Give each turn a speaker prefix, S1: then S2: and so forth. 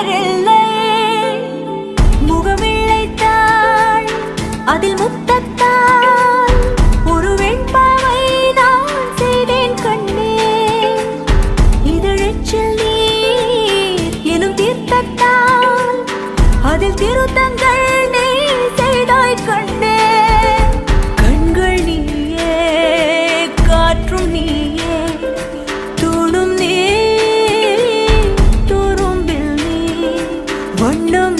S1: வேறில்லை. முகமிழைத்தாள் அதில் முத்தத்தால் ஒரு வெண்பாவை நான் செய்தேன் கண்ணே. இதழச்சில் நீர் எனும் தீர்த்தத்தால் அதில் திருத்தங்கள் நீ செய்தாய் கண்ணே. கண்கள் நீயே, காற்றும் நீயே, தூணும் நீ, துரும்பில் நீ, வண்ணம்